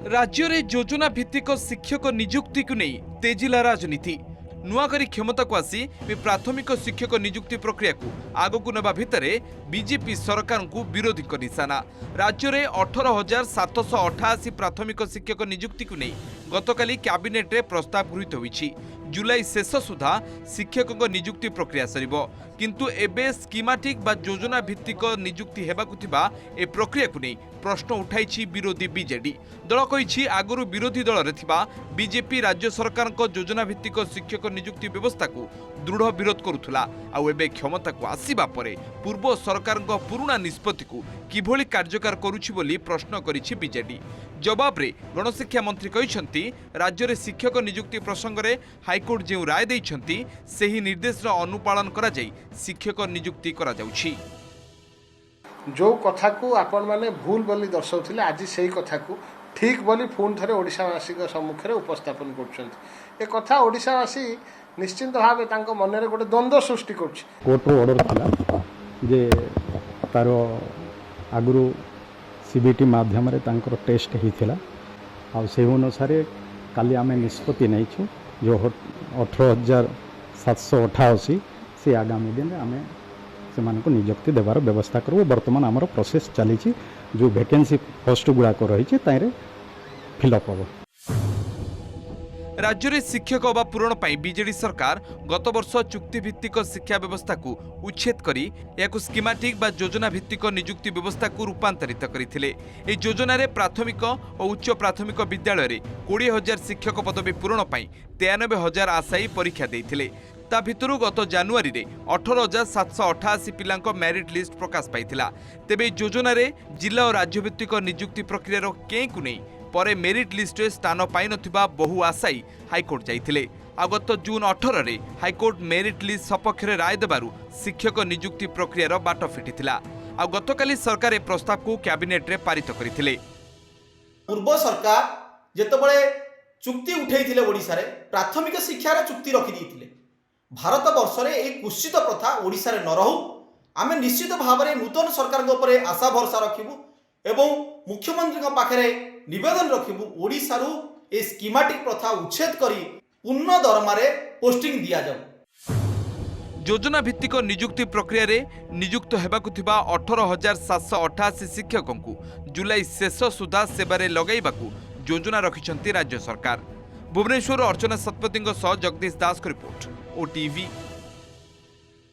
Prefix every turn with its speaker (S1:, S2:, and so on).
S1: राज्य में योजना भित्तिक शिक्षक नियुक्ति को नहीं तेजिला राजनीति नुआकरी क्षमता को आसी प्राथमिक शिक्षक नियुक्ति प्रक्रिया को आगक नेबा भितर बीजेपी सरकार को विरोधी को निशाना। राज्य में 18,788 प्राथमिक शिक्षक नियुक्ति को नहीं गतकाली कैबिनेट रे प्रस्ताव गृहीत होईछि। जुलाई शेष सुधा शिक्षकों नियुक्ति प्रक्रिया सरिबो, किंतु एबे स्कीमाटिक बा योजना भित्तिक नियुक्ति हेबाकु थिबा ए प्रक्रिया को नहीं प्रश्न उठाई विरोधी बीजेडी दल कही आगु विरोधी दल रे थिबा बीजेपी राज्य सरकार को योजना भित्तिक शिक्षक नियुक्ति व्यवस्था को दृढ़ विरोध करुथुला आउ एबे क्षमता को आसीबा परे पूर्व सरकार को पुराना निष्पत्ति को किभली कार्यकार करुछि बोली प्रश्न करिछि बीजेडी। जवाब रे गणशिक्षा मंत्री कहिसंती राज्य रे शिक्षक नियुक्ति प्रसंग रे हाईकोर्ट जो राय दैछंती सेही निर्देश रा अनुपालन करा जाई शिक्षक नियुक्ति करा जाउछि।
S2: जो कथा को आपण माने भूल बोली दर्शाउथिले आज सेही कथा को ठीक बोली पुणी थे ओडिशावासी सम्मुखें उपस्थापन कर कथा ओडिशावासी निश्चिंत भाव मन में गोटे द्वंद्व सृष्टि
S3: कोर्ट ऑर्डर था जे तार आगु सीबीटी माध्यम टेस्ट होता से अनुसार काली आम निष्पत्ति नहीं जो 18,788 से आगामी दिन में आम से नियुक्ति देवार व्यवस्था करूँ। बर्तमान आमर प्रोसेस चली जो वैकेंसी पोस्ट गुड़ाक रही फिलअप हम।
S1: राज्य में शिक्षक अभाव पूरण पर बीजेडी सरकार गत वर्ष चुक्तिभित्तिक शिक्षा व्यवस्था को उच्छेद करी या स्कीमाटिक बा योजना भित्तिक नियुक्ति व्यवस्था को रूपांतरित करथिले। ए योजना रे प्राथमिक और उच्च प्राथमिक विद्यालय रे 20,000 शिक्षक पदवी पूरण पर 93,000 आशायी परीक्षा देइथिले। ता भितरु गत जानुआरी रे 18,788 पिलांको मेरिट लिस्ट प्रकाश पाइथिला। तेबे योजना रे जिला और राज्य भित्तिक नियुक्ति प्रक्रिया कें को नहीं परे मेरिट लिस्ट रे स्थान पाई नथिबा बहु आशायी हाईकोर्ट जाइथिले। गत जून 18 रे हाईकोर्ट मेरिट लिस्ट सपक्ष रे राय देबारु शिक्षक नियुक्ति प्रक्रिया बाट फिटिथिला। गतकाली सरकार ए प्रस्ताव को कैबिनेट रे पारित करिथिले।
S4: पूर्व सरकार जेतबळे चुक्ति उठैथिले ओडिसा रे प्राथमिक शिक्षा रे चुक्ति रखि दिथिले। भारत वर्ष रे ए कुश्चित प्रथा ओडिसा रे न रहू आमे निश्चित भाव में नूतन सरकार उपरे आशा भरसा रखिबू एवं मुख्यमंत्री पाखे निवेदन रखिबू ओडिसा रु ए स्कीमाटिक प्रथा उच्छेद करी पूर्ण दरमारे पोस्टिंग दिया जाऊ।
S1: योजना भित्तिक नियुक्ति प्रक्रिया रे नियुक्त हेबाकु थिबा 18,788 शिक्षकों को जुलाई शेष सुधा सेवारे लगाइबाकू योजना रखिछंती राज्य सरकार। भुवनेश्वर अर्चना सतपति सह जगदीश दास को रिपोर्ट ओटीवी।